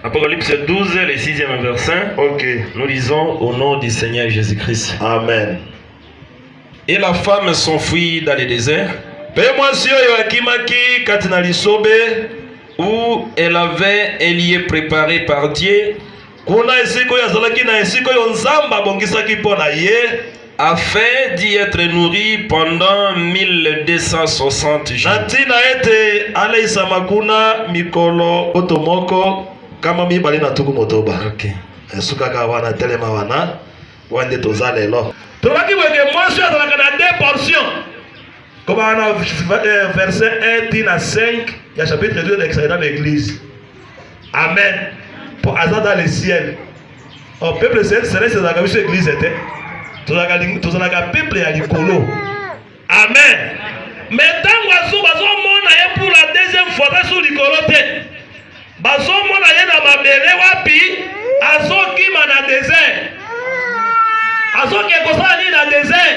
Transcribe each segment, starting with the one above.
Apocalypse 12, le 6e verset. Ok. Nous lisons au nom du Seigneur Jésus-Christ. Amen. Et la femme s'enfuit dans le désert où elle avait un lieu préparé par Dieu afin d'y être nourrie pendant 1260 jours. Ok. Comme on a verset 1 à 5, il y a chapitre 2 de dans l'église. Amen. Pour hasard dans le ciel. Au peuple céleste, c'est la l'église était. Tout le peuple est à l'icolo. Amen. Mais tant que pour la deuxième fois sur l'icolo, bazo mona yena mabele wapi azoki mana désert. Azoki kosa ni na désert.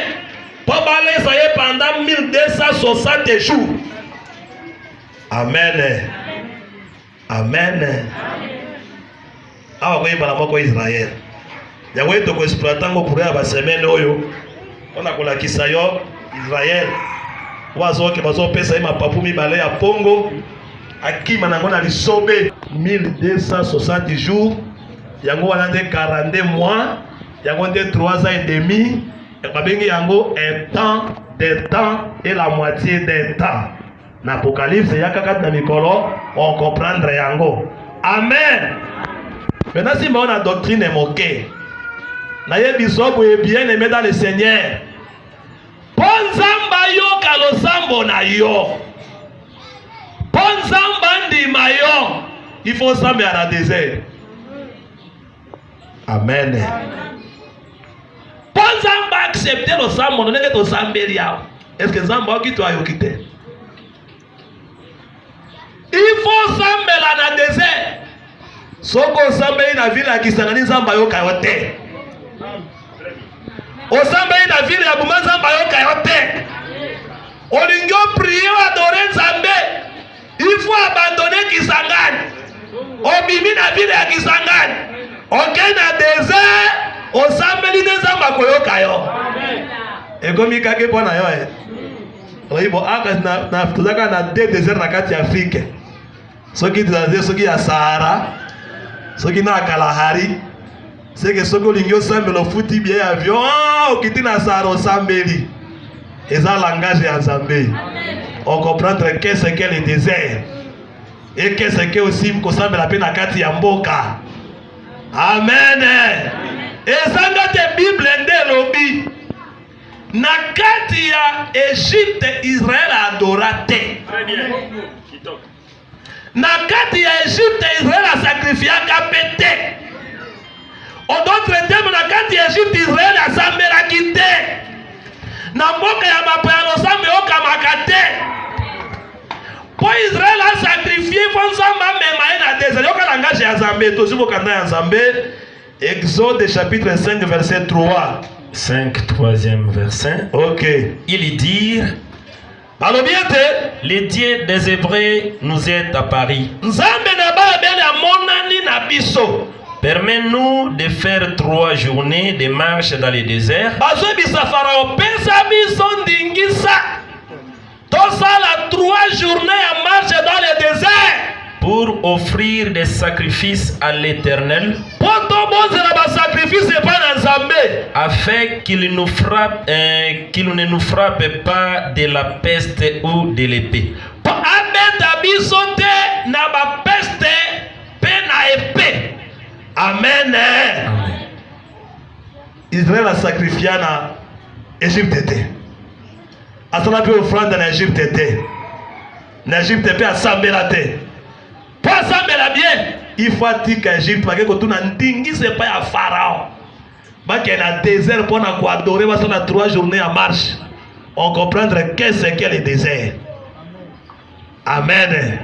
Pour baler ça y est pendant 1260 jours. Amen. Amen. Ah oui, bala moko Israël. Ya wewe to ko exploiter ngo pour ya semaine oyo. On a kolakisa yo Israël. Wazoki bazo pesa ma papu mi balé ya pongo. Akima nango na lisobe 1260 jours. Yango wana de 42 mois. Yango de 3 ans et demi. Yango un temps, des temps et la moitié des temps. L'Apocalypse, il y a quelqu'un dans Mikolo, on comprendre yango. Amen. Maintenant, si on a doctrine est moquée, naye bisobo est bien aimé dans le Seigneur. Ponzamba yo kalosambo na yo. Ponzamba ndi mayo. Il faut s'amener à la désert. Amen. Ponzamba accepter le sambo, non est que sambelia. Est-ce que Zamba qui toi yokite? Il faut sambela na désert. Soko sambeli na ville ya Kisangani Zamba yoka yote. O sambeli na ville ya Buma Zamba yoka yote. Olingyo prier adorer Nzambe. Il faut abandonner Kisangani. Obimi na ville ya Kisangani. Okay na désert. Osambeli Nzamba koyoka yo. Egomi kake pona yo eh. Oyibo aka na tuzaka na désert na kati ya Afrique. Soki tuzaze soki ya Sahara. Soki na Kalahari. Seke soko lingyo sambelo futi bien avion. Okiti na Sahara osambeli. Eza langage ya Nzambe. On comprendre qu'est-ce qu'est le désert. Et qu'est-ce que aussi mkosambela pe na kati ya mboka. Amen. Ezanga te Bible nde lobi. Na kati ya Egypte Israël adorate. Très bien. Na kati ya Egypte Israël a sacrifié kapete. En d'autres termes, na kati ya Egypte Israël a sambela kite. Na mboka ya mapayano sambe okamaka pour Israël a sacrifié Fonsamba même na désert. Yoka langage ya Nzambe to zubo kanda ya Nzambe. Exode chapitre 5 verset 3. 5 3e verset. OK. Il dit les dieux des Hébreux nous est apparu. Nzambe na ba bele monani na biso. Permets-nous de faire 3 journées de marche dans le désert. Bazo bisafara pesa biso ndingisa. Tosala 3 journées à marche dans le désert. Pour offrir des sacrifices à l'Éternel, afin qu'il ne nous frappe pas de la peste ou de l'épée. Amen. Amen. Israël a sacrifié en Égypte. Asana pe offrande en Égypte. En Égypte pe asambela te. Pour asambela bien, il faut tika Égypte parce que tu na ndingi c'est pas ya pharaon. Ba que na désert pour na ko adorer va sur 3 journées en marche. On comprendre qu'est-ce qu'est le désert. Amen.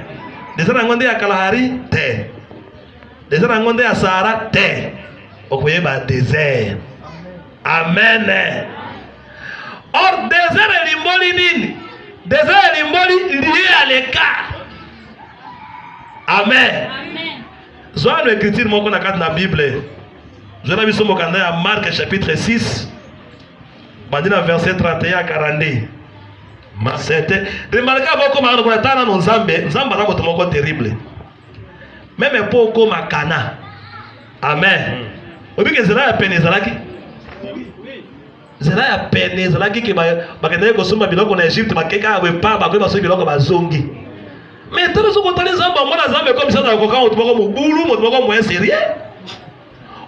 Désert ngonde ya Kalahari te. Désert ngonde ya Sahara te. Okoye ba désert. Amen. Or désert elimboli nini? Désert elimboli lié à l'écart. Amen. Zoa no écriture moko na kati na Bible. Je na biso mokanda ya Marc chapitre 6. Bandina verset 31 à 42. C'était remarquez beaucoup ma ko tana no Nzambe na moto moko terrible. Même pour ko makana. Amen. Obike zela ya pene zalaki. Zela ya pene zalaki ke ba kende ko soma biloko na Egypte bakeka we pa ba ko ba so biloko bazongi. Mais tout ce qu'on t'a Zamba mona Zamba comme ça na ko ka moto moko mubulu moto moko moins sérieux.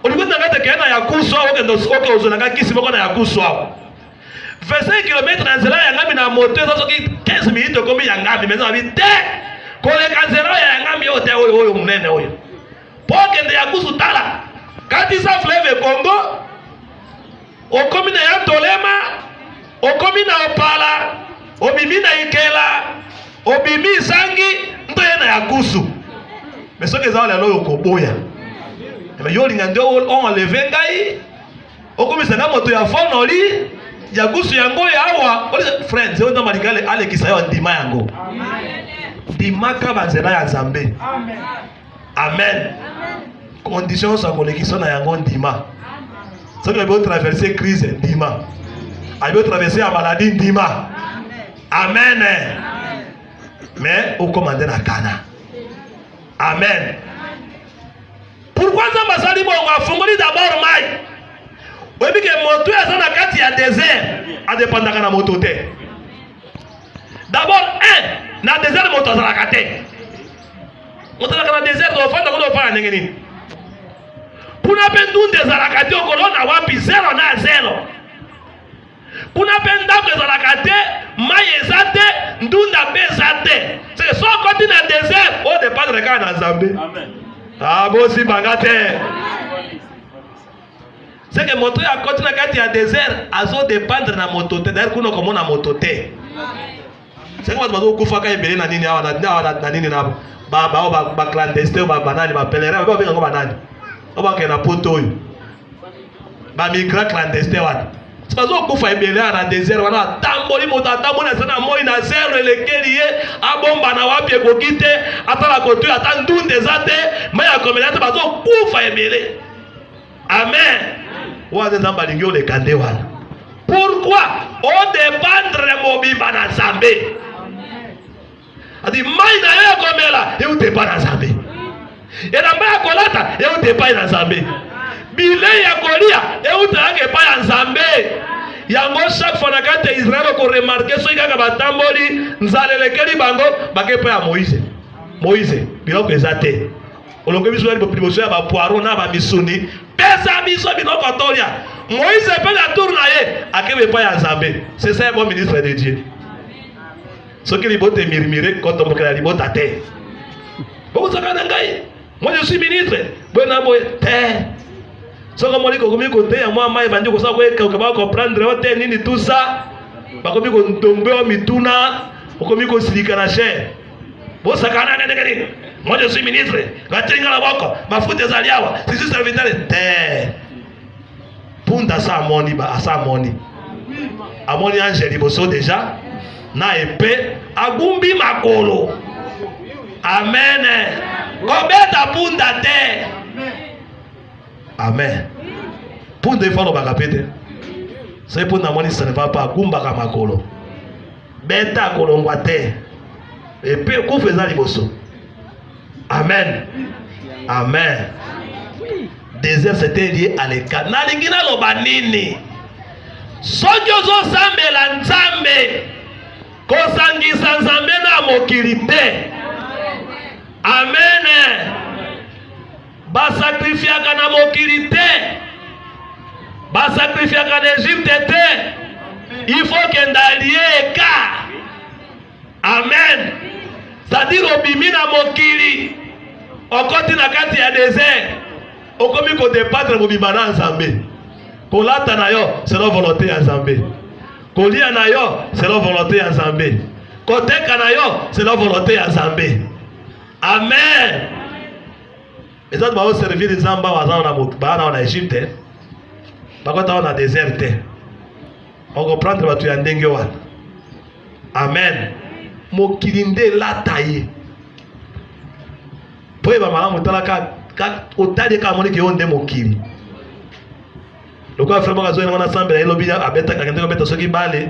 Olikwenda ngata kana ya kuswa okendo oke ozonanga kisi moko na ya kuswa. 25 km na nzela ya ngami na moto ezo ki 15 minutes komi ya ngami meza bite. Koleka nzela ya ngami yote oyo munene oyo. Pokende ya kusutala. Kati sa fleuve Congo okomi na ya tolema okomi na opala obimi na ikela obimi sangi ntoye na ya kusu. Mais soki eza lelo okoboya. Mais yo linga ndio on enlever ngai okomi sanga moto ya fonoli ya kusu yango ya awa friends yo ndo malikale ale kisayo ndima yango. Ndima ka banzela ya Nzambe. Amen. Amen. Condition sa kolekison na yango ndima. Soki ebo traverser crise ndima. Ebo traverser la maladie ndima. Amen. Mais au commandé na kana. Amen. Pourquoi ça m'a sali bon on fongoli d'abord mai. Oyebi ke moto ya na kati ya désert a dépendaka na moto te. D'abord na désert moto za la kate. Moto na désert do fanda ko do fa ndenge nini. Kuna pendunde za la kate okolona wapi 0 na 0. Kuna penda ko za la kate mai ezate ndunda bezate. C'est so côté na désert au dépend de kana na Nzambe. Amen. Ah bosi bangate. C'est que moto ya côté na kati ya désert azo dépendre na moto te d'ailleurs kuno komo na moto te. C'est que bazo kufa ka ebele na nini awa na nini na ba clandestin ba banani ba pèlerin ba benga banani. Oba ke na poto oyo. Ba migrant clandestin wana. Bazo kufa ebele na désert wana tamboli moto atambona sana moi na zero elekeli ye abomba na wapi ekokite atala koto ata ndunde zate maya komela te bazo kufa ebele. Amen. Pourquoi on dépendre mobimba na Nzambe? Adi mai na yo komela yo dépend na Nzambe. Era mbaya kolata yo dépend na Nzambe. Bile ya kolia yo tange pa ya Nzambe. Yango chaque fois na kate Israël ko remarquer so ikaka batamboli nzalelekeli bango bakepa ya Moïse. Moïse biloko ezate. Olongo biso ali promotion ya ba poireau na ba misuni. Pesa biso biloko tolia. Moïse pe la tourna ye akebe pa ya Nzambe. C'est ça bon ministre de Dieu. Ce qui libote mirmire quand on la libota te. Bon ça kana ngai. Moi je suis ministre. Bona boy te. So comme on komi ko te ya moi mai bandi ko sa ko ka ba comprendre hote nini tout ça. Ba komi ko ntombe o mituna, komi ko silika na cher. Bon ça kana ngani. Moi je suis ministre. Gatinga la boko, mafuta zaliawa. Si je serviteur te. Punda sa moni ba asa moni. Amoni angeli boso déjà. Na épée agumbi makolo. Amen. Kobeta punda te. Amen. Punda ifalo bakapete. C'est punda moni ça ne va pas agumba ka makolo. Beta kolongwa te. Épée ko feza liboso. Amen. Amen. Désert c'était lié à l'écart. Nalingina lobanini. Sojo zo sambela Nzambe. Kosangisa Nzambe na mokili te. Amen. Ba sacrifiaka na mokili te. Ba sacrifiaka na Égypte te. Il faut que ndalie ka. Amen. C'est-à-dire obimi na mokili. Okoti na kati ya désert. Okomi ko dépendre mobimba na Nzambe. Kolata na yo, c'est la volonté ya Nzambe. Kolia na yo, c'est la volonté ya Nzambe. Koteka na yo, c'est la volonté ya Nzambe. Amen. Et ça va servir les Nzamba na Égypte. Bakota na désert. On comprendre batu ya ndenge wana. Amen. Mokili nde lata ye. poye ba malamu tala ka otali ka moni ke onde mokili lokwa frère moko azoyena wana sambela elobi abeta kakende ko beta soki bale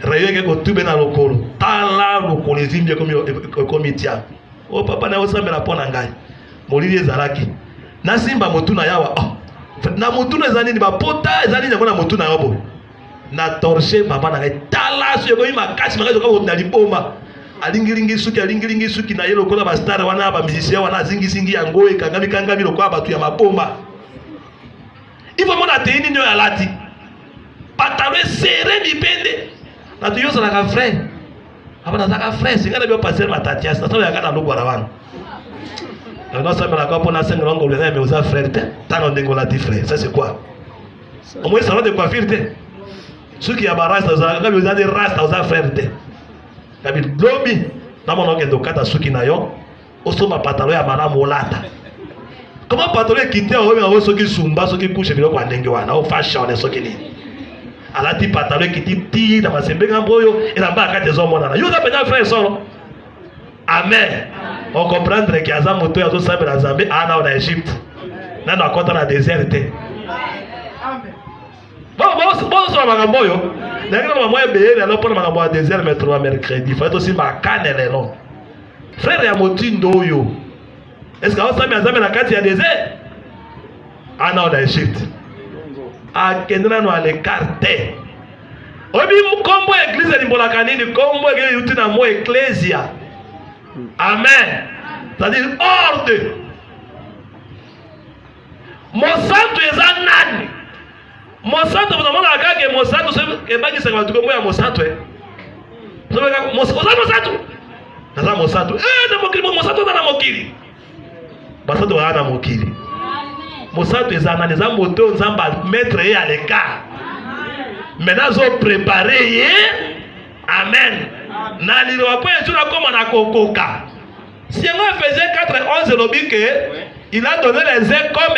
rayo ke ko tube na lokolo tala lokolo ezimbie komi tia o papa na osambela pona ngai molili ezalaki na simba motuna yawa na motuna ezali ni bapota ezali nyango na motuna yobo na torche papa na ngai tala so yeko makasi makasi ko na liboma alingilingi suki na yelo kola ba star wana ba musicien wana zingi yango ekangami lokwa batu ya mabomba ivo mona teini nyo ya lati patalo serré bipende na tu yosa la frère abana zaka frère singana bio passer matatias na sawa yakana lugwa rawana na sabe la kwa na sengo longo le mais usa frère te tano ndengo lati frère ça c'est quoi au moins ça va de coiffure te suki ya barasta za ngabi usa de rasta usa frère te ngabi lobi na mona ke dokata suki na yo osoma patalo ya malamu olata. Comment patrouiller quitter au même soki sumba soki couche bilo kwa ndenge wana au fashion soki ni alati patrouiller quitter ti na masembe ngamboyo ela ba kate zo mona na yuza penya frère solo amen on comprendre que aza moto ya zo sabe na Zambie ana na Egypte na na kota na désert te amen bon so ba ngamboyo na ngina mama ya bele alors pour makambo ya désert metro mercredi faut aussi ba kanele non frère ya motindo yo. Est-ce que vous savez que la carte est désert? Ah non, on a Égypte. Ah, Kendra nous a l'écarté. Obi kombo église ni bola kanini kombo église yuti na mo ecclesia. Amen. C'est-à-dire ordre. Monsanto ezanani. Monsanto vous demandez à quelqu'un que Monsanto est pas qui se va tout comme Monsanto. Vous savez que Monsanto. Naza Monsanto. Na mokili Monsanto na mokili. Basanto wana mokili. Monsanto ezana neza moto nzamba mettre ye à l'écart. Maintenant zo préparer ye. Amen. Na lilo apo ezuna koma na kokoka. Si on faisait 4-11 lobi que il a donné les ailes comme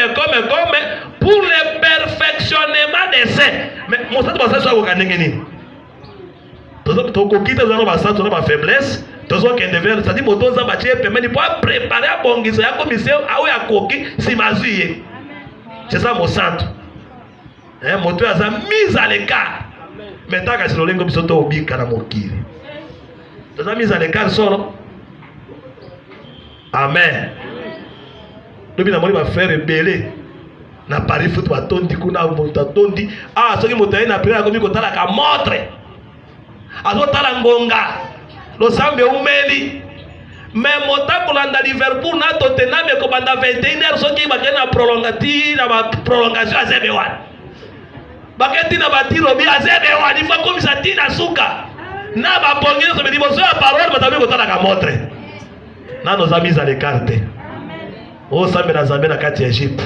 pour le perfectionnement des saints. Mais Monsanto basanto ko kanenge nini? To kokita zano basanto na ba faiblesse. C'est-à-dire moto za batie pemeni pour préparer à bongiso ya commission awe ya koki si mazuye. C'est ça Monsanto. Moto aza mise à l'écart. Maintenant ka silolengo bisoto obika na mokili. Toza mise à l'écart solo. Amen. Lobi na moni ba faire belé. Na Paris foot ba tondi kuna monta tondi. Ah soki moto na prière komi ko tala ka montre. Azo tala ngonga. Lo sambe umeli mais mota kolanda Liverpool na Tottenham ko banda 21h soki bakena prolongation azebe wana baketi na batiro bi azebe wana ifa komisa tina suka na ba bongelo so bedi boso ya parole batabe ko tala ka montre na nos amis à l'écart o sambe na Zambie na kati ya Egypte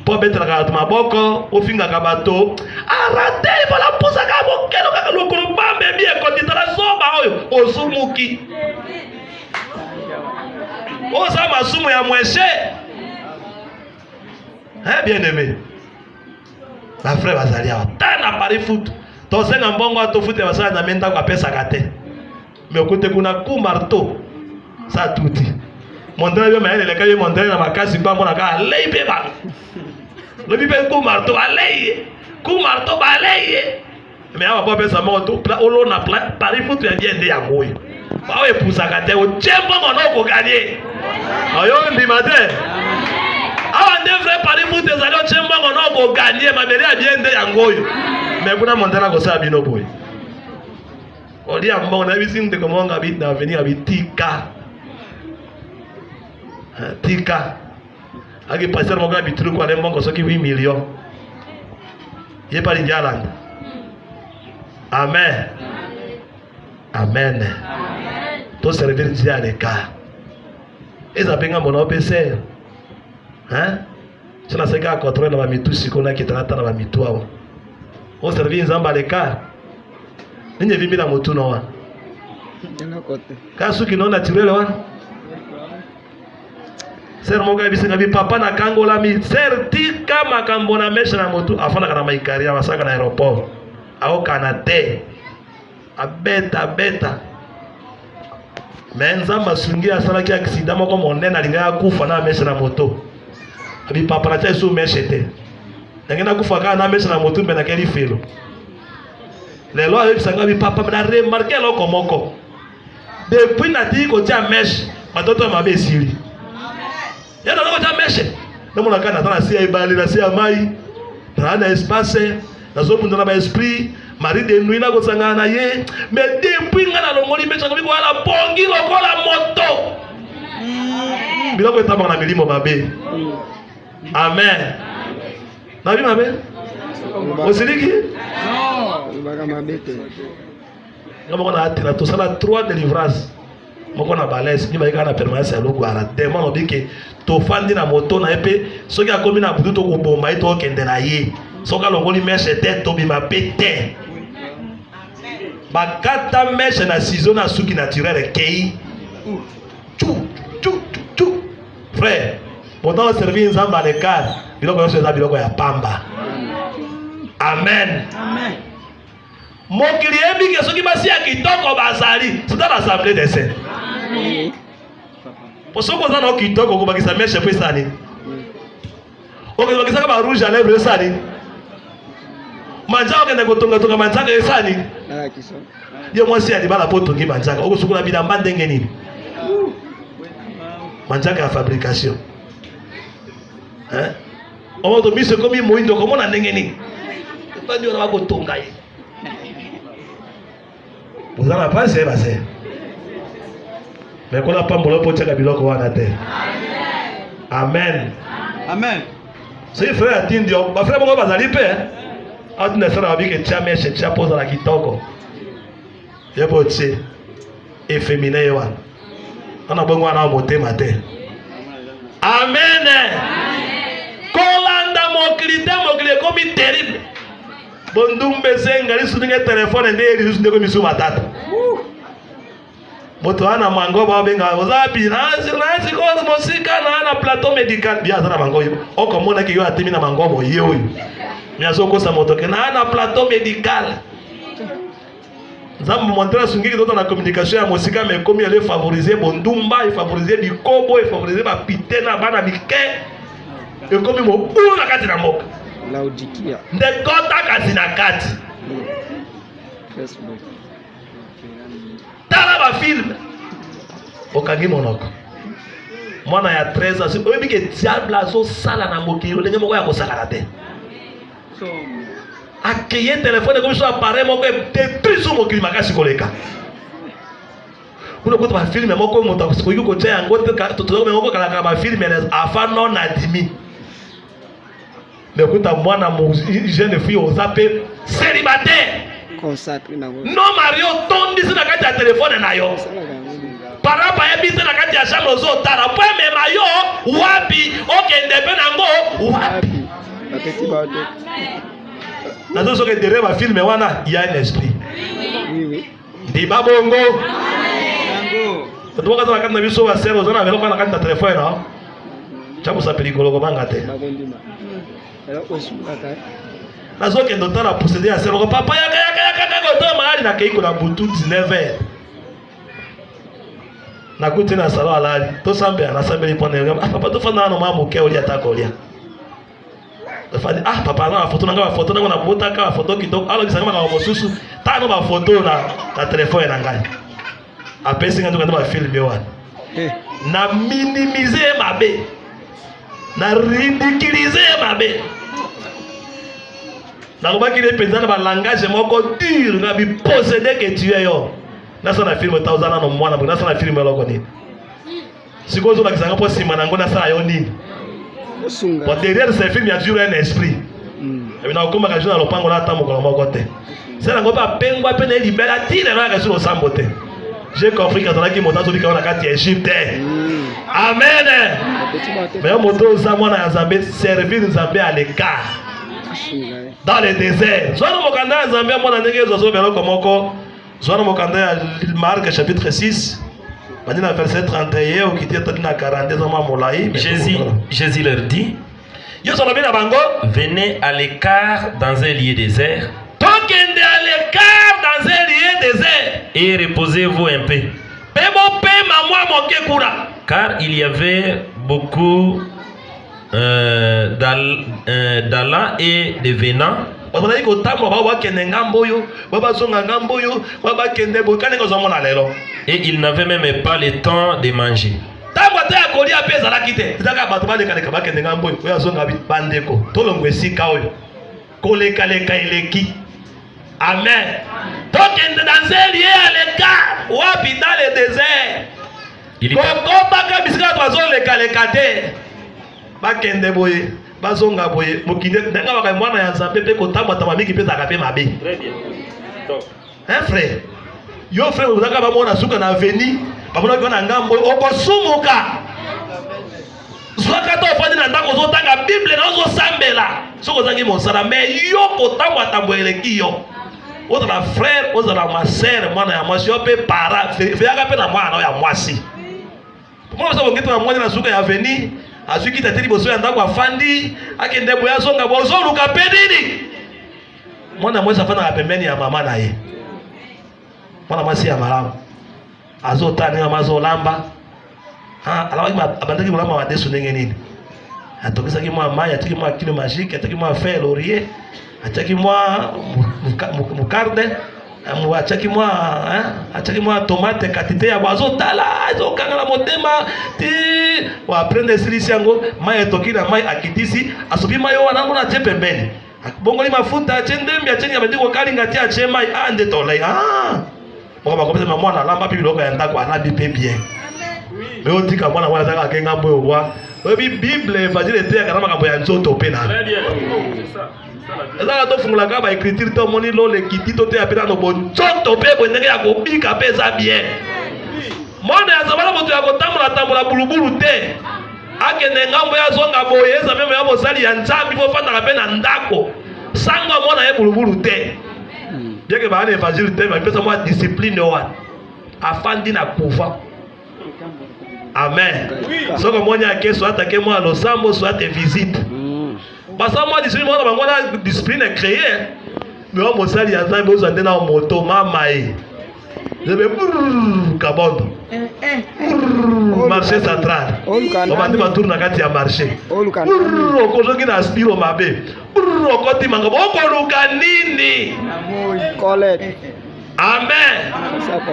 po betra ka maboko ofinga ka bato arate bala posa ka bokelo ka lokolo bambe bien ko titala soba oyo osumuki osa masumu ya mweshe bien aimé ma frère bazalia tana Paris foot to senga mbongo to foot basala na menda kwa pesa kate mais okote kuna ku marteau ça tuti mondele yo maele leka yo mondele na makasi ba mona ka leibe ba le bibe ku marteau balaye mais awa ba pesa mo to olo na Paris foot ya bien de ya moyo ba we pusaka te o chembo mono ko gagner ayo ndi mate awa nde vrai Paris foot ezali o chembo mono ko gagner mabere ya bien de ya ngoyo mais kuna montana ko sa bino boy oli ambo na bisim de komonga bit na venir bitika tika agi passer mo ga bitru ko ale mbongo soki 8 millions ye pali njala. Amen. Amen. To servir Dieu à l'écart. Eza benga mona opese. Sina seka contrôler na mitu sikona kitata na mitu awo. O servir nzamba à l'écart. Ninye vimbi na mutu no wa. Kasu kinona tirele wa. Ser moga bisinga bi papa na kangola mi certika makambo na mesha na mutu afana kana maikaria masaka na aéroport. Ao kanate. Abeta. Mais nzamba sungi asala ki accident moko monene alinga kufa na meshe na moto. Abi papa na tso meshe te. Ngena kufa ka na meshe na moto mbena keli felo. Lelo abi sanga bi papa na remarquer loko moko. Depuis na ti ko tia meshe, matoto mabe siri. Yana loko tia meshe. Namo na kana tana sia ibali na sia mai. Na espace, na zo mundana ba esprit. Mari de nuit na kosanga na ye mais depuis ngana longoli mecha ko wala pongi lokola moto biloko etama na milimo mabe. Amen. Na bi mabe osiliki non baka mabe te ngamo na atira to sala 3 delivrance moko na balance ni ba kana permanence ya loko ala tellement no bike to fandi na moto na epe soki akomi na butu to ko bomba ito kende na ye soka longoli mecha te to bi mabe te. Bakata meshe na ciseau na suki naturel kei. Chou. Frère, pourtant servir nzamba le car, biloko yo seza biloko ya pamba. Amen. Amen. Mokili ebi ke soki basi ya kitoko bazali, c'est dans l'assemblée des saints. Amen. Posoko za na kitoko ko bakisa meshe pesa ni. Oke bakisa ka ba rouge à lèvres ça ni. Manjaka kende kotonga manjaka esani. Yo mwasi ya libala po tongi manjaka. Oko sukula bilamba ndenge nini? Manjaka ya fabrication. Hein? Omo to mise komi moindo komona ndenge nini? Tandi ona bako tonga ye. Bozana pase base. Mais kola pambolo po tshaka biloko wana te. Amen. Amen. C'est frère atindio. Ba frère bongo bazali pe. Aduna sara bike chame che chapo za kitoko. Yebo tse efféminé yo wana. Ana bongo ana motema te. Amen. Kolanda moklite komi terrible. Bondumbe zenga lisunge telefone ndeli lisunge ko misu matata. Moto ana mango ba benga ozapi nazi ko mosika na ana plateau médical bia za na mango yo. Okomona ke yo atimi na mango bo yo. Miazoko sa moto ke na ana plateau médical. Nzambe montrer sungi ki na communication ya mosika mais comme il favoriser bondumba, il favoriser bikobo, il favoriser ba pitena bana mike. Et comme mo bula kati na mboka. Laodikia. Ndekota kati na kati. Facebook. Tala ba film. Okangi monoko. Mwana ya 13 ans, oyebi ke diable azo sala na mokilo ndenge moko ya kosala te. Akeye téléphone comme ça appareil moko détruit sur mokili makasi koleka. Kuna koto ba film moko moto ko yuko tya yango te to moko kala ba film afa non admis. Mais kuta mwana mo jeune fille ozape célibataire. Consacré na go. Non Mario tondi na kati ya téléphone na yo. Parapa yebite na kati ya chambre zo tara po me mayo wapi okende pe nango wapi. Ateti ba de. Nazo soke derrière ba film wana il y a un esprit. Oui. Di babongo. Nango. To boka za kana biso ba sero zona velo kana kati ya téléphone na. Chapo sa pelikolo ko banga te. Babondima. Ela ko sukaka. Nazo ke ndotara procéder à sero papa yaka ko to mahali na keiko na butu 19h. Na kuti na salo alali to sambe na sambe lipone papa to fana no mama ke oli ataka olia. Fadi papa na foto na bota ka foto kitoko alo kisanga na mosusu tano ba foto na telefone na ngai apesi ngando ba film yo wana na minimiser mabe na ridiculiser mabe na robaki le penza na ba langage moko dur na bi posséder que tu es yo na sana film tauzana no mwana na sana film loko ni sikozo na kisanga po sima na ngona sa yo nini. Pour derrière ces films, il y a toujours un esprit. Et bien, comme je ne pas c'est la pas peine libérative sur le samboté. J'ai compris que dans la qui m'a dit qu'on a qu'à Égypte. Amen. Mais on m'a dit Zambé servir Zambé à l'écart. Dans le désert. Soit nous m'entendons Zambé à mon année que je suis venu comme encore. Soit nous m'entendons Marc chapitre 6. Verset 31 Jésus leur dit, venez à l'écart dans un lieu désert et reposez-vous un peu. Car il y avait beaucoup d'Allah et de venants. Et ils n'avaient même pas le temps de manger. Amen. Donc dans un lieu à l'écart, ou dans le désert, il bazonga boye mokinde ndanga baka mwana ya nzambe pe kotamba tamamiki pe zaka pe mabe. Très bien. Donc, hein frère, yo frère uzaka ba mona suka na veni, ba mona ko na ngambo okosumuka. Zwaka to fandi na ndako zotanga Bible na zo sambela. Soko zangi monsala mais yo kotamba tambo eleki yo. Ozala frère, ozala ma sœur, mwana ya mwasi yo pe para, feyaka pe na mwana ya mwasi. Mwana so ngito na mwana na suka ya veni. Azuki tateli boso ya ndako afandi akende boya songa bozo luka pedini mwana mwesa fana na pembeni ya mama na ye mwana mwasi ya malamu azotani ya mazo lamba alawa abandaki mulama wa desu ndenge nini atokisa ki mwa maya atiki mwa kilo magique atiki mwa fer laurier atiki mwa mukarde achaki mwa tomate katite ya bazo tala zo kangala motema ti wa prendre silisi yango mai etoki na mai akitisi asobi mai wana ngona te pembeni bongoli mafuta chendembi achengi abandiko kalinga ti ache mai ande tolai moko bakopesa mwana lamba bibi loko ya ndako anabi pe bien mais otika mwana wana zaka kenga mboyo wa obi bible evangile te kana makambo ya nzoto pe na ezala tofungolaka ba écriture to moni lo le kiti to te apena no bonzoto pe bondenge ya kobika pe eza bien mwana ya zabala moto ya kotambola bulubulu te akende ngambo ya zonga boye eza meme ya mosali ya nzambi po fandaka pe na ndako sanga mwana ye bulubulu te bieke baana évangile te bapesa mwa discipline wana afandi na kuva. Amen. Soko mwana ake so atake mwa losambo so ate visite basa mwa discipline mwana bangwana discipline créée mais on mosali ya nzambe ozande na moto mama e lebe kabondo marché central obandi batourne na kati ya marché okozoki na spiro mabe okoti manga okoluka nini. Amen.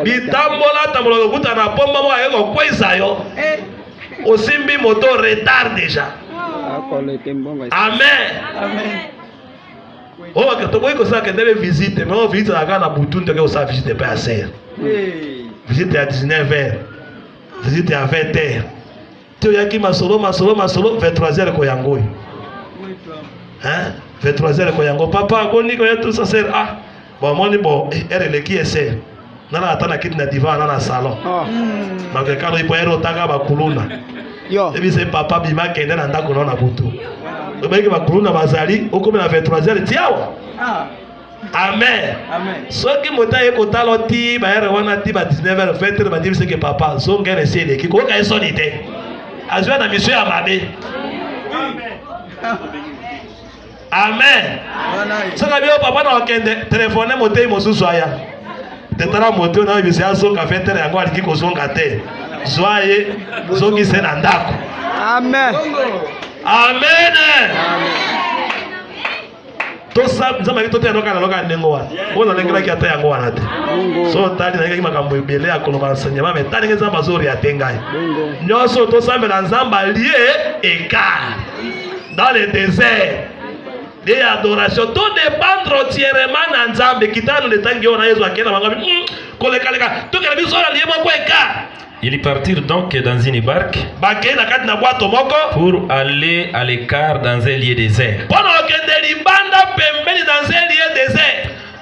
Bitambola tambola okuta na pomba mo ayeko kweza yo osimbi moto retard déjà. Amen. Oh, que tu vois que ça que devait visiter, mais on visite la gare à Boutoun, tu que ça visite pas assez. Visite à 19h, visite à 20h. Tu y a qui masolo 23h ko yango. Hein? 23h ko yango. Papa, koni ko tout ça c'est bon moni bon, elle le qui essaie. Nana atana kit na divan na salon. Ma que quand il peut être otanga ba kuluna. Yo. Et puis c'est papa bima kende na ndako na butu. Obeki ba kuluna bazali okome na 23h tiawa. Amen. Amen. Soki mota eko taloti ba ere wana ti ba 19h 20h ba dire que papa so ngere se le ki ko ka esonite. Azwa na mission ya mabe. Amen. Soka bio papa na okende telephone mote mosusu aya. Tetara moto na bisi aso ka 20h yango aliki ko songa te. Zoaye zoki se na ndako. Amen. Amen. To sa nzama ki to te anoka na loka nengo wa. Ona lengela ki ata yango wana te. So tali na ki makambo ebele akoloba enseignement mais tali nzamba zori atengai. Nyoso to sambe na nzamba lié écart dans le désert. Des adorations tout dépendre entièrement na nzambe kitano le tangi ona Yesu akena mangabi koleka to kala biso na lié moko écart. Ils partirent donc dans une barque pour aller à l'écart dans un lieu désert.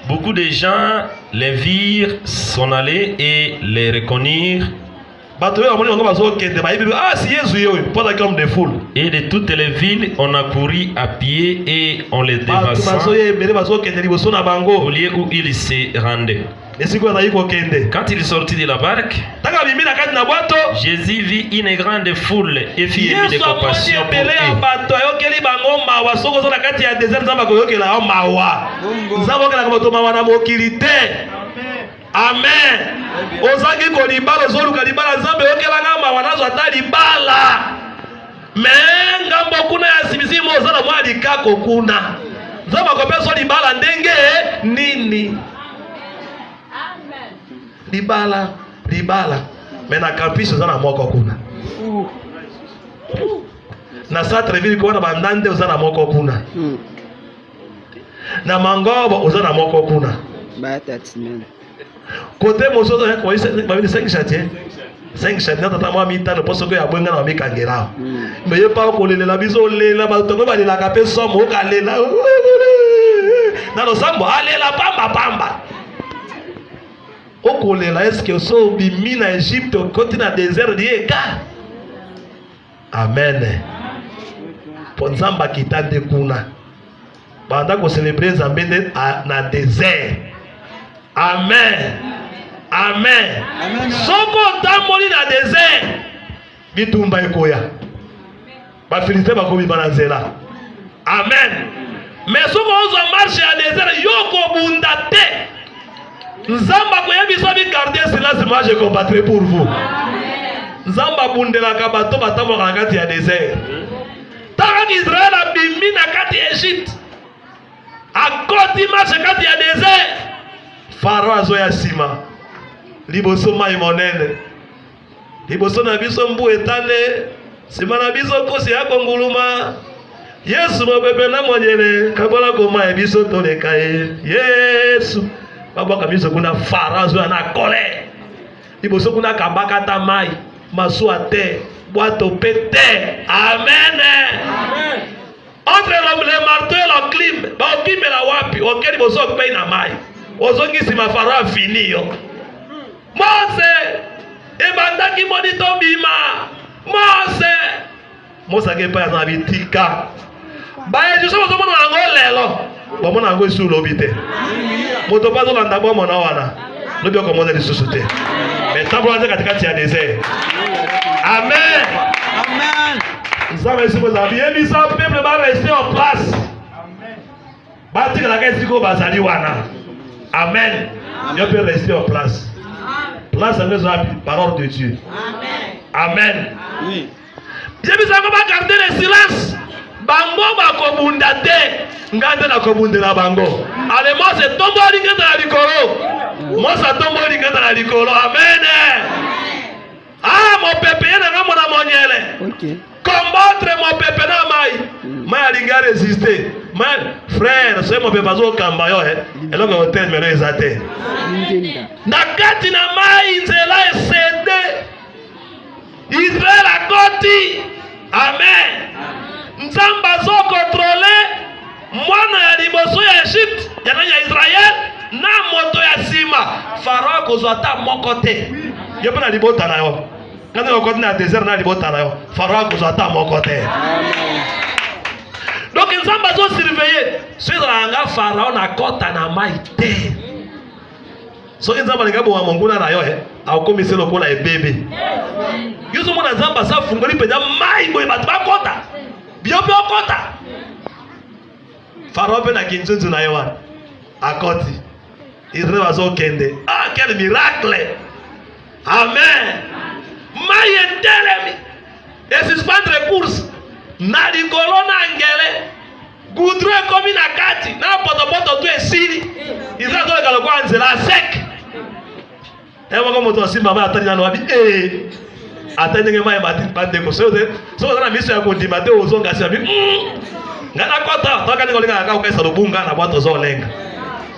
Beaucoup de gens les virent s'en aller et les reconnurent. Et de toutes les villes, on a couru à pied et on les dévassa au lieu où ils se rendaient. Quand il sortit de la barque, Jésus vit une grande foule et fit ému de compassion pour eux. Amen. Ozangi ko libala zoluka libala nzambe okelanga mawanazo ata libala. Menga kuna ya simisimu ozala mwa likako kuna. Nzambe akopeso libala ndenge nini? Amen. Libala. Mena campus ozala moko kuna. Na Satreville ko na bandande ozala moko kuna. Na Mangobo ozala moko kuna. Côté mosozo ya kwa 5 chatier. 5 chatier tata mwa mitano poso ko ya bwenga na mikangera. Meye pa ko lelela biso lela ba tongo ba lela ka pe somo ka lela. Na lo sambo alela pamba. Okolela eske so bimi na Egypte côté na désert dieka. Amen. Ponzamba kitande kuna. Banda ko célébrer Nzambe na désert. Amen. Soko tamoli na désert. Bitumba ekoya. Ba Philistins bakomi bananzela. Amen. Mais soko ozo marche à désert yoko bunda te. Nzamba koyebiso bi garder silence, moi je combattrai pour vous. Nzamba bundela ka bato batamo kati ya désert. Tant Israël a bimi na kati Égypte. A koti marche kati ya désert. Pharaon azoya sima. Liboso mai monene. Liboso na biso mbu etane. Sima na biso kosi ya konguluma. Yesu mobebe na monyele. Kabola koma e biso toleka e. Yesu. Baba kamiso kuna Pharaon azoya na colère. Liboso kuna kambaka ta mai. Masua te. Boato pete. Amen. Entre le marteau et le clim. Ba okime la wapi. Okeli boso kpei na mai. Ozongi sima Pharaon fini yo. Mose ebandaki monito bima. Mose ke pa na bitika. Ba ejuso bozo mona ngo lelo. Ba mona ngo su lobite. Moto pa zo landa bo mona wana. Lobi ko mona lisusu te. Mais tablo nze katikati ya désert. Amen. Nzambe siko za bien bisa peuple ba rester en place. Ba tika la kesi ko bazali wana. Amen. Dieu peut rester en place. Place à nos habits, parole de Dieu. Amen. Oui. J'ai besoin de garder le silence. Bango ba kobunda te. Ngande na kobundela bango. Ale mo se tombo lingata na likolo. Mo sa tombo lingata na likolo. Amen. Ah, mon pépé na ngamo na monyele. OK. Combattre mon pépé na mai. Mai alinga résister. Mai frère, c'est mon pépé zo kamba yo eloko hotel mero ezate. Nakati na mai nzela esede. Israël akoti. Amen. Nzamba zo contrôler mwana ya liboso ya Egypte, ya Israël na moto ya sima. Pharaon kozwata moko te. Yo pena libota na yo. Quand on est dans le désert, on a libota na yo. Pharaon kozwata moko te. Donc nzamba zo surveiller. Ceux nga Pharaon na kota na mai te. So nzamba ngabo wa monguna na yo akomise lokola ebebe. Yuzo mona nzamba sa fungoli peda mai boye batu bakota. Biobio kota. Pharaon pe na kinzunzu na yo akoti. Israël bazo kende. Ah, quel miracle. Amen. Mai entelemi. Et suspendre course. Na likolo na ngele. Goudron komi na kati. Na poto tu esili. Israël to lekalo kwa nzela sec. Ewa ko moto simba ma atani na wabi atani nge mai mati pande ko so na miso ya ko ndima te ozonga si abi ngana kota to ka ni kolinga ka ukaisa lubunga na bwato zo lenga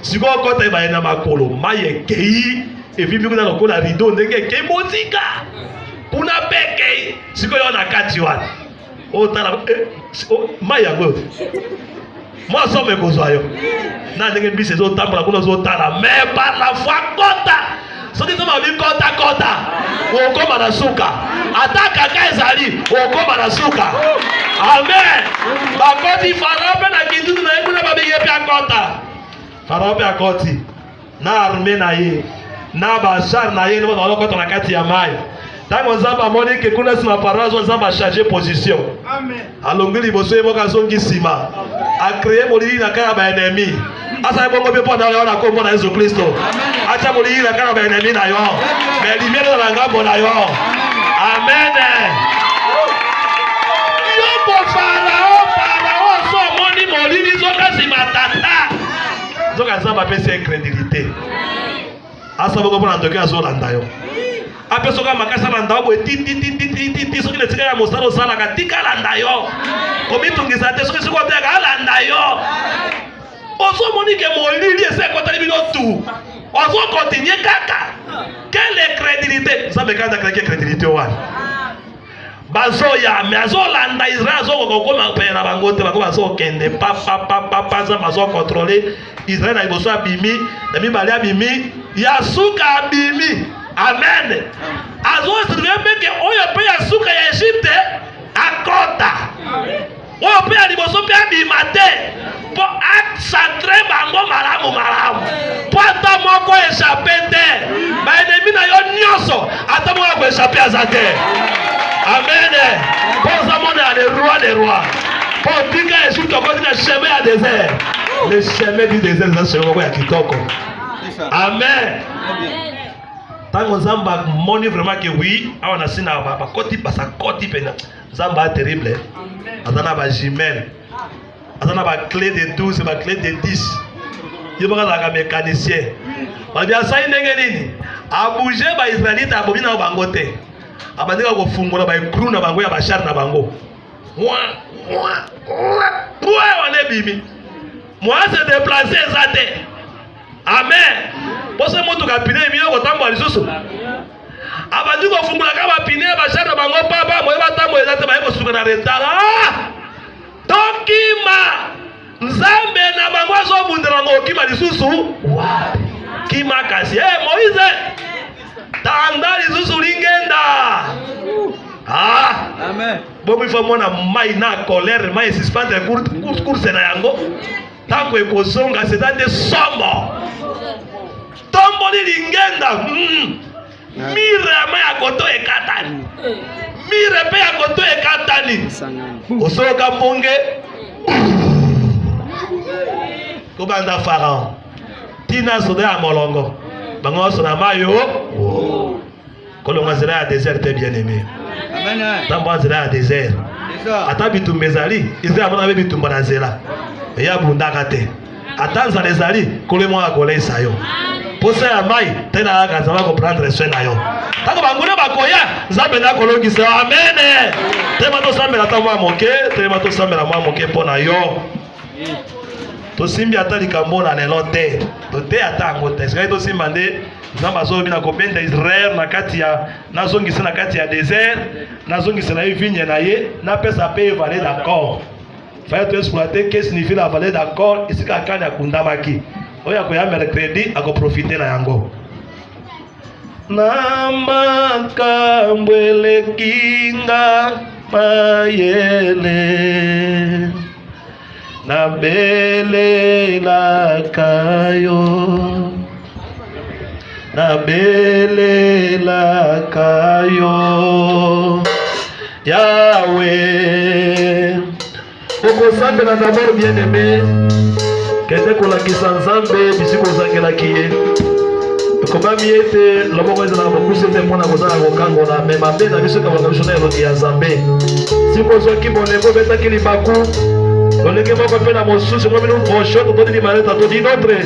siko kota ba ina makolo mai ekei evibi kuna lokola rido ndenge ke motika kuna peke siko yo na kati wana o tala mai ya go moi so me ko zo ayo na ndenge bise zo tambula kuna zo tala mais par la foi kota. Soki toma bi kota okoma na suka ataka kaisari okoma na suka. Amen. Bakoti Pharaon pe na kindu na ekuna ba biye pe akota. Pharaon pe akoti na arme na ye na bashar na ye no ba kota na kati ya mai. Tango nzamba moni ke kuna sima Pharaon zo nzamba changer position. Amen. Alongeli boso eboka zongi sima. a créé molili na kaya ba ennemi. Asa bongo be pona na kombo na Yesu Kristo. Acha molili na kaya ba ennemi na yo. Mais lumière na ngambo na yo. Amen. Yo ko Farao so moni molili zoka si matata. Zoka zamba pesa incrédulité. Asa bongo pona ndoki azolanda yo. Apesoka makasa landa bo ti soki le tika ya mosalo sala katika landa yo. Komitungisa te soki siko te ka landa yo. Oso monike molili ese kotali bino tu. Oso continuer kaka. Quelle crédibilité? Ça me garde avec crédibilité wa. Bazo ya mezo landa Israël zo ko koma pena bango te bako bazo kende pa za bazo contrôler Israël na iboso abimi na mibali abimi ya suka abimi. Amen. Azo sirve ke oyo pe ya suka ya Egypte akota. Oyo pe ya liboso pe abimate. Po accentre bango malamu. Po ata moko échapper te. Ba ennemi na yo nyonso ata moko ko échapper azate. Amen. Po za mona le roi. Po tika Egypte ko tika chemin à désert. Le chemin du désert na chemin ko ya kitoko. Amen. Tango Zamba money vraiment que oui, on a sina ba koti pasa koti pena. Zamba terrible. Azana ba jumelle. Azana ba clé de 12, ba clé de 10. Yeba ka mécanicien. Ba bia sa ndenge nini? A bouger ba Israélite abomi na bango te. Abandika ko fungola ba crew na bango ya ba char na bango. Moi on est bimi. Moi se déplacer ça te. Amen. Pose moto ka pine mi ko tambo lisusu. Abandi ko fungula ka ba pine ba shaka bango papa mo ba tambo ezate ba ko suka na retala. Tokima Nzambe na bango zo bundira ngo kima lisusu. Wa. Kima kasi Moïse. Tanda lisusu lingenda. Amen. Bobo ifo mona mai na colère mai suspendre course na yango. Tango ekozonga c'est-à-dire sombo. Tomboli lingenda. Mire ama ya koto ekatani. Mire pe ya koto ekatani. Osoka mbonge. Kobanda Pharaon. Tina soda ya molongo. Bango sona mayo. Kolonga zela ya désert bien aimé. Amen. Tambo zela ya désert. Ata bitumba ezali, Israël amona be bitumba na zela. Eya bundaka te. Atanza ezali, kolemo akolesa yo. Posa ya mai tena akazama ko prendre soin na yo. Tako bangule bakoya, Nzambe na kolongisa. Amen. Tema to sambela ta mwa moke, tema to sambela mwa moke pona yo. To simbi ata likambo na lelo te. To te ata ngote. Sika to simba nde Nzambe azobi na kopenda Israël na kati ya nazongisa na kati ya désert, nazongisa na vigne na ye, na pesa pe valer d'accord. Fallait te exploiter qu'est-ce signifie la valer d'accord, ici ka kanya kundamaki. Oya ko ya mercredi ako profiter na yango. Na makambwele kinga mayele. Na bele la kayo. Na bele la kayo. Yahweh. Oko Nzambe na d'abord bien aimé. Kende kolakisa Nzambe bisi kozangela kiye. Komami ete loboko ezala bokuse te mpona kozala kokangola me mabe na biso kabaka biso na elongi ya Nzambe. Sikozwaki bolembo betaki libaku. Lolenge moko mpe na mosusu mo bino bosho totoni limaleta todi notre.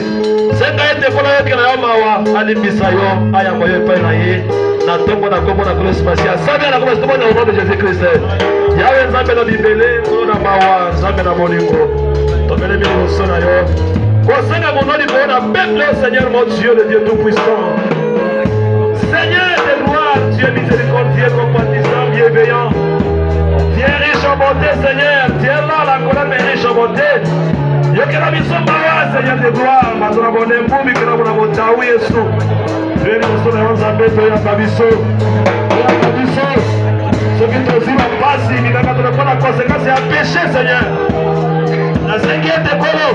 Senga ete mpona yokela yo mawa alimbisa yo ayamba yo epai na ye. Na tongo na kombo na Christ Masia. Nzambe na kombo na au nom de Jésus-Christ. Yawe Nzambe na bibele, na mawa, Nzambe na molingo. Tomele biso na yo. Kosenga monoli bona peuple Seigneur mon Dieu, le Dieu tout-puissant. Seigneur de gloire, Dieu miséricordieux, compatissant, bienveillant. Tu es riche en bonté, Seigneur. Tu es là, la colonne est riche en bonté. Yokela biso mawa, Seigneur de gloire. Mazona bonembu, mikela bona botawi Yesu. Tu es biso na Nzambe to ya biso. Ya biso. Ce qui te dit la passe, il va te prendre la conséquence et à pécher, Seigneur. La cinquième de Kolo.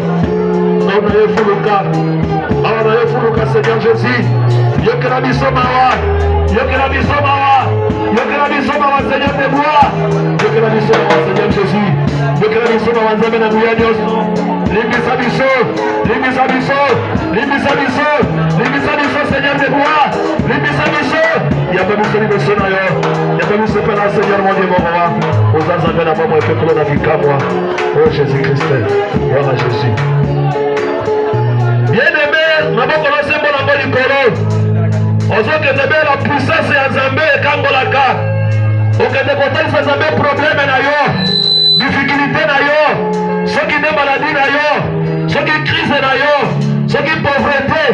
On a eu Fuluka. On a eu Fuluka, Seigneur Jésus. Yokela biso mawa. Yokela biso mawa. Yokela biso na Seigneur de gloire. Yokela biso na Seigneur Jésus. Yokela biso na Nzambe na dunia nyonso. Limbisa biso, limbisa biso, limbisa biso, limbisa biso Seigneur de gloire. Limbisa biso. Yamba biso liboso na yo. Yamba biso pe na Seigneur mon Dieu mon roi. Oza Nzambe na mama epekolo na bikamwa. Oh Jésus Christ. Gloire à Jésus. Bien-aimé, naboko na sembo na mboli kolo. Ozokende be la puissance ya Nzambe ekangolaka. Okende kotalisa Nzambe problème na yo, difficulté na yo, soki nde maladie na yo, soki crise na yo, soki pauvreté,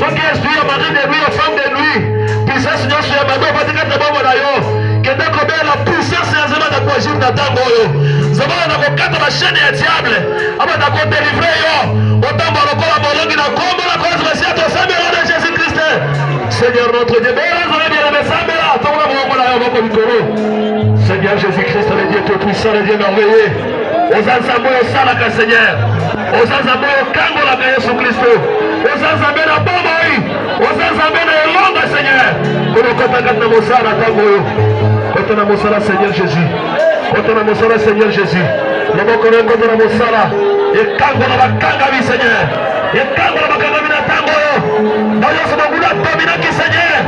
soki esprit ya mari de nuit, femme de nuit, puissance nyonso ya mabe obatikata bongo na yo. Kende kobela la puissance ya Nzambe na kuagir na ntango oyo. Nzambe na kokata bachaîne ya diable, abata kodelivre yo, otambola lokola molongi na kombo na koza basia tosambela na Jésus Christ. Seigneur notre Dieu, Seigneur Jésus-Christ, le Dieu tout-puissant, le Dieu merveilleux. Aux Nzambe osalaka Seigneur, aux Nzambe okangolaka Yesu Kristo, aux Nzambe na bomoi, aux Nzambe na elonga Seigneur. Kolokotaka na mosala ntango oyo, kota na mosala Seigneur Jésus, kota na mosala Seigneur Jésus. Loboko na kota na mosala, ekangola bakangami Seigneur, ekangola bakangami na ntango oyo. Bayoso bakuna dominaki Seigneur,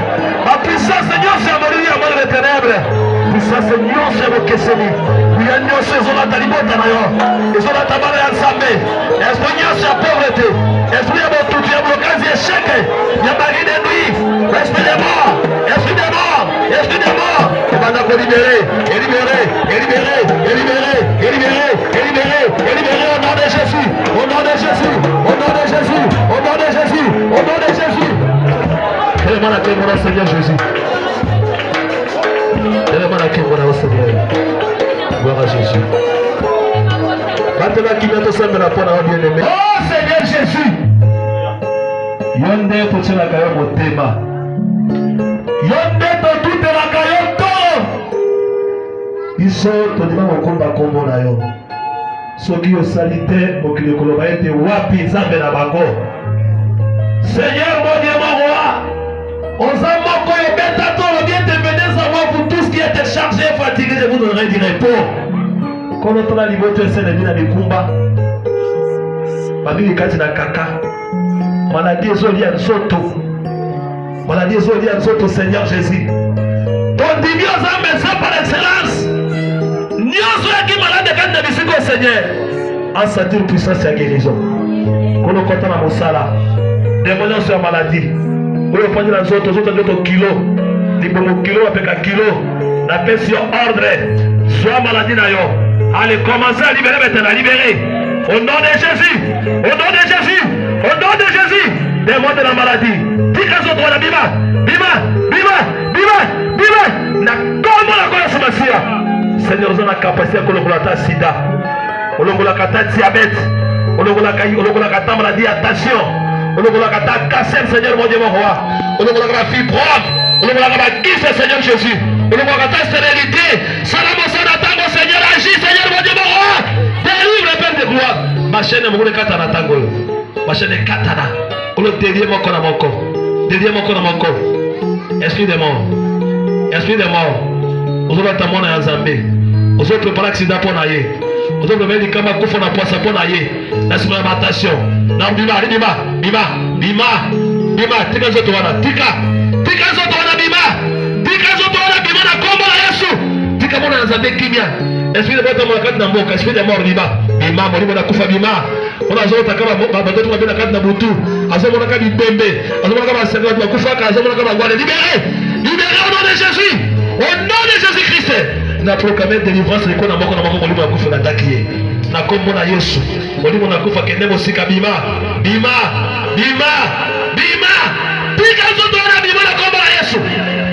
ma puissance nyonso ya molili ya mwana de ténèbres, puissance nyonso ya bokeseni, kuya nyonso ezolata libota na yo, ezolata bana ya Nzambe, esprit nyonso ya pauvreté, esprit ya botutu ya blocage échec, ya mari de nuit, esprit de mort, esprit de mort, esprit de mort, ebanda kolibéré, élibéré, élibéré, élibéré, élibéré, élibéré, élibéré au nom de Jésus, au nom de Jésus, au nom de Jésus, au nom de Jésus, au nom de Jésus. Élément à mon Seigneur Jésus. Élément à mon Seigneur. Gloire à Jésus. Maintenant qui vient te servir la foi dans bien aimé. Oh Seigneur Jésus. Yonde to tshela kayo motema. Yonde to tutela kayo to. Iso to dima mokomba kombo na yo. Soki osali te mokili koloba ete wapi Nzambe na bango. Seigneur mon Dieu mon roi. Ozamoko ebeta to bien te venez savoir vous tous qui êtes chargés et fatigués, je vous donnerai du repos. Quand on a liboto ese na bikumba. Babi kati na kaka. Maladie ezoli ya nzoto. Maladie ezoli ya nzoto Seigneur Jésus. Ton dimi ozambe ça par excellence. Nyoso yaki malade kati na bisiko Seigneur. En sentir puissance ya guérison. Kono kota na mosala. Démonion sur la maladie. Oyo fanya na zoto kilo. Libomo kilo apeka kilo. La pression ordre. Soit maladie na yo. Allez, commencez à libérer maintenant, libérer. Au nom de Jésus. Au nom de Jésus. Au nom de Jésus. Démon de la maladie. Tika zoto wana bima. Bima. Bima. Bima. Bima. Na komo la kola sumasia. Seigneur, nous avons la capacité à collaborer sida. On a la diabète. On a la maladie, attention. On a la cancer, Seigneur mon Dieu mon roi. On a la fibrome. On a la kyste, Seigneur Jésus. On a la stérilité. Salamo Sanatango, Seigneur, agis, Seigneur mon Dieu mon roi. Délivre le Père de gloire. Ma chaîne est mourue katana tango. Ma chaîne est katana. On a délié mon corps à mon corps. Délié mon corps à mon corps. Esprit de mort. Esprit de mort. Vous avez ta mort à Zambé. Vous avez préparé l'accident pour naïe. Vous avez préparé les camarades pour faire poisson pour naïe. La supplémentation. Non, bima, bima, bima, bima, bima. Tika zoto wana, tika zoto wana bima. Tika zoto wana bima na kombo la Yesu. Tika mona Zambé kimia. Esprit de mort dans la mboka, esprit de mort bima. Bima, moni na kufa bima. On a zoto kama babato tu na kati na butu. Azo mona kama bembe. Azo mona kama sanga tu kufa ka, azo mona kama ngwale. Libéré. Libéré au nom de Jésus. Au nom de Jésus-Christ, na proclamer délivrance liko na moko molimo akufa ngatakiye. Na kombo na Yesu. Molimo na kufa kende mosika bima. Bima. Bima. Bima. Tika zoto na bima na kombo na Yesu.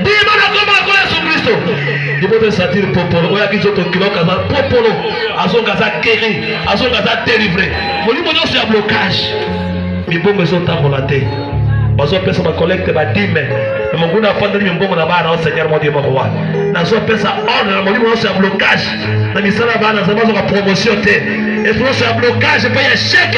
Bima na kombo na Yesu Kristo. Dibote satir popolo. Oya kizoto kiloka za popolo. Azonga za keri. Azonga za délivré. Molimo nyonso ya blocage. Mibongo ezotambola te. Bazo pesa ma collecte ba dime. Na Mungu na fanda ni mbongo na bana au Seigneur mon Dieu mon roi. Na zo pesa ordre na molimo nyonso ya blocage. Na misala bana za bazo ka promotion te. Et pour ce blocage pas échec.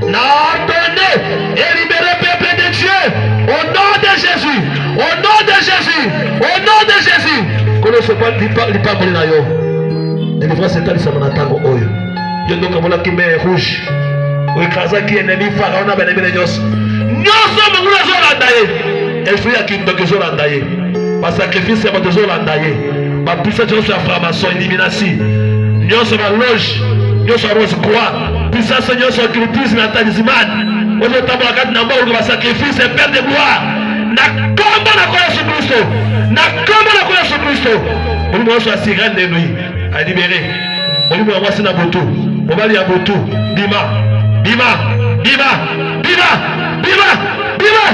Na ordonné et libérer peuple de Dieu au nom de Jésus. Au nom de Jésus. Au nom de Jésus. Kono sopa lipamboli na yo. Délivrance etalisa na tango oyo. Yo ndoka mola ki mer rouge. Oikaza ki ennemi fara ona bana bene nyos. Nyos mangula zo landa ye. Esprit ya kindo ke zo landa ye. Ba sacrifice ya bato zo landa ye. Ba puissance nyos ya franc-maçon élimination. Nyos na loge, nyos ya rose croix. Puissance nyos ya occultisme na talisman. Ozo tambola kati na mbao ba sacrifice et perte de gloire. Na kombo na kwa Yesu Kristo. Na kombo na kwa Yesu Kristo. Oli mo so asirane de nuit. A libéré. Oli mo mwasi na boto. Mobali ya boto. Bima. Bima. Bima. Bima. Bima. Bima.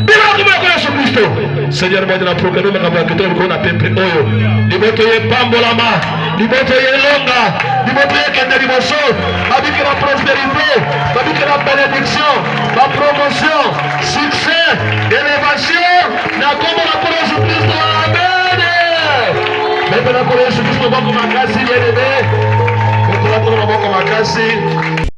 Bima kuma kwa Yesu Kristo. Seigneur moi de la proclamer ma kabla kitoro ko na peuple oyo. Liboto ye pambolama. Liboto ye longa. Liboto ye kende liboso. Babike la prospérité. Babike la bénédiction. La promotion. Succès. Élévation. Na kombo na kwa Yesu Kristo. Amen. Bebe na kwa Yesu Kristo bako makasi bien-aimé. Bebe na kwa Yesu Kristo bako makasi.